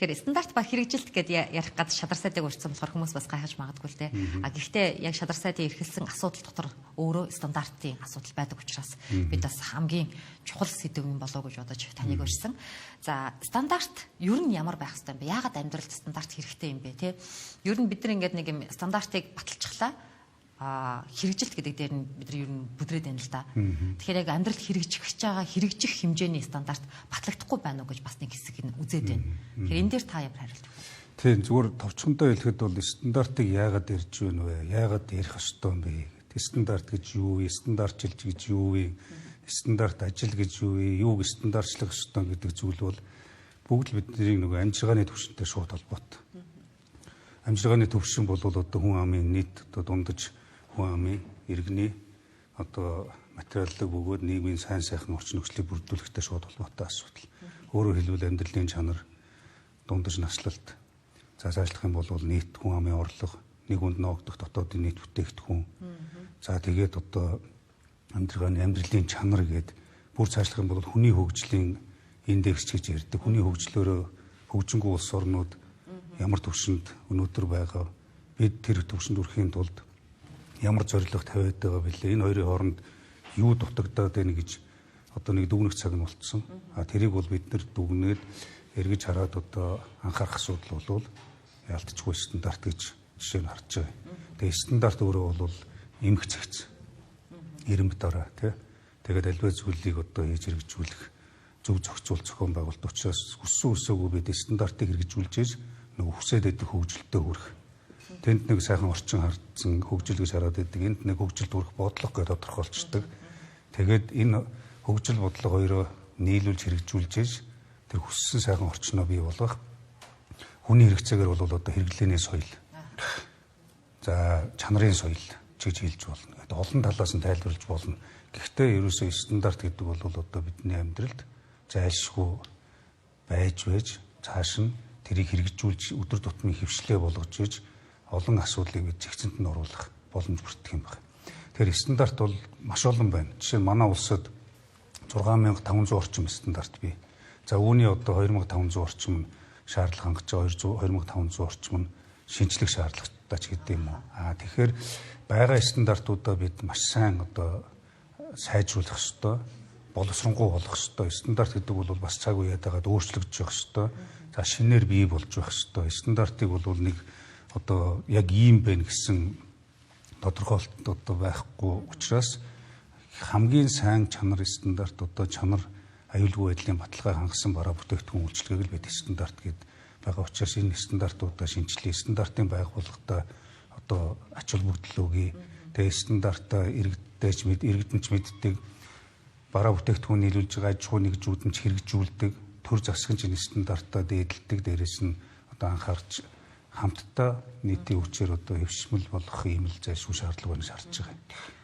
Тэгэхээр стандарт ба хэрэгжилт гэдээ ярих гад шадар сайдыг урьдсан болохоор хүмүүс бас гайхаж магадгүй л те. А гэхдээ яг шадар сайдын эрхэлсэн асуудал дотор өөрөө стандартын асуудал байдаг учраас бид бас хамгийн чухал сэдв юм болоо гэж бодож таныг урьсан. За стандарт ер нь ямар байх ёстой юм бэ? Яагаад амьдралд стандарт хэрэгтэй юм бэ те? Ер нь бид нар ингээд нэг юм стандартыг баталчихлаа. Хэрэгжилт гэдэг дээр нь бид нар ер нь бүдрээд байна л да. Тэгэхээр яг амьдралд хэрэгжих байгаа хэрэгжих хэмжээний стандарт батлагдахгүй байна уу гэж бас нэг хэсэг нь үзээд байна. Тэгэхээр энэ дээр та ямар хариулт өгөх вэ? Тийм зүгээр товчхондоо хэлэхэд бол стандартыг яагаад ярьж байна вэ? Яагаад ярих ёстой юм бэ? Стандарт гэж юу вэ? Стандартчилж гэж юу вэ? Стандарт ажил гэж юу вэ? Юуг стандартчлах ёстой гэдэг зүйл бол бүгд л бидний нөгөө амжиргааны түвшинтэй шууд холбоотой. Амжиргааны түвшин бол одоо хүн амын нийт одоо дундаж хүн амын иргэний одоо материаллыг бөгөөд нийгмийн сайн сайхан орчин нөхцөлийг бүрдүүлэхтэй шууд холбоотой асуудал. Өөрөөр хэлбэл амьдралын чанар, дундаж наслалт, цаашлах юм бол нийт хүн амын орлого, нэг хүнд ноогдох дотоодын нийт бүтээгдэхүүн. За тэгээд одоо амьдралын чанар гэдэг бүр цаашлах юм бол хүний хөгжлийн индекс гэж ярьдаг. Хүний хөгжлөөрөө хөгжингүү улс орнууд ямар төвшөнд өнөөдөр байгаа, бид тэр төвшөнд хүрэхийн тулд ямар зорилго тавиад байгаа бэлээ. Энэ хоёрын хооронд юу дутагдаад байна гэж одоо нэг дүгнэх цаг нь болцсон. Тэрийг бол бид нэр дүгнээд эргэж хараад одоо анхаарах асуудал бол ялтчгүй стандарт гэж жишээ нь харж байгаа. Тэгээ стандарт өөрөө бол эмх цагц. Ирэмб дараа тий. Тэгээд альва зүйлийг одоо хийж хэрэгжүүлэх зөв зохицуул зохион байгуулалт учраас хүссэн үсээгүй бид стандартыг хэрэгжүүлж нөгөө хүсээд идэх хөгжилтөд хүрэх. Тэнд нэг сайхан орчин хардсан хөгжил гэж хараад байдаг. Энд нэг хөгжилд хүрэх бодлого гэж тодорхойлцдог. Тэгээд энэ хөгжил бодлого хоёроо нийлүүлж хэрэгжүүлж тэр хүссэн сайхан орчноо бий болгох. Хүний хэрэгцээгээр бол одоо хэрэглээний соёл. За чанарын соёл гэж хэлж болно. Тэгээд олон талаас нь тайлбарлаж болно. Гэхдээ ерөөсөө стандарт гэдэг бол одоо бидний амьдралд зайлшгүй байж цааш нь тэрийг хэрэгжүүлж өдөр тутмын хөвшлээ болгож иж олон асуудлыг бид зэгцэнд нь оруулах боломж бүрддэг юм байна. Тэгэхээр стандарт бол маш олон байна. Жишээ нь манай улсад 6500 орчим стандарт бий. За үүний одоо 2500 орчим нь шаардлага хангаж байгаа 2500 орчим нь шинжлэх шаардлагатай ч гэдэг юм уу. Тэгэхээр байгаа стандартуудаа бид маш сайн одоо сайжруулах ёстой, боловсронгуй болгох ёстой. Стандарт гэдэг бол бас цаг үеэд дагаад өөрчлөгдөж явах ёстой. За шинээр бий болж байх ёстой. Стандартыг бол нэг одоо яг ийм байна гэсэн тодорхойлолт одоо байхгүй учраас хамгийн сайн чанар стандарт одоо чанар аюулгүй байдлын баталгааг хангасан бараа бүтээгдэхүүн үйлчилгээг л бид стандарт гэд байгаа учраас энэ стандартуудаа шинжилээ. Стандартын байгууллагатай одоо ач холбогдол өгье. Тэгээ стандартаа иргэдэнч мэддэг бараа бүтээгдэхүүн нийлүүлж байгаа аж ахуй нэгжүүд нь хэрэгжүүлдэг төр засгийн стандартаа дээдэлдэг. Дээрээс нь одоо анхаарч хамтдаа нийтийн хүчээр одоо хөвшмөл болгох ийм л зайлшгүй шаардлага байна гэж харж байгаа.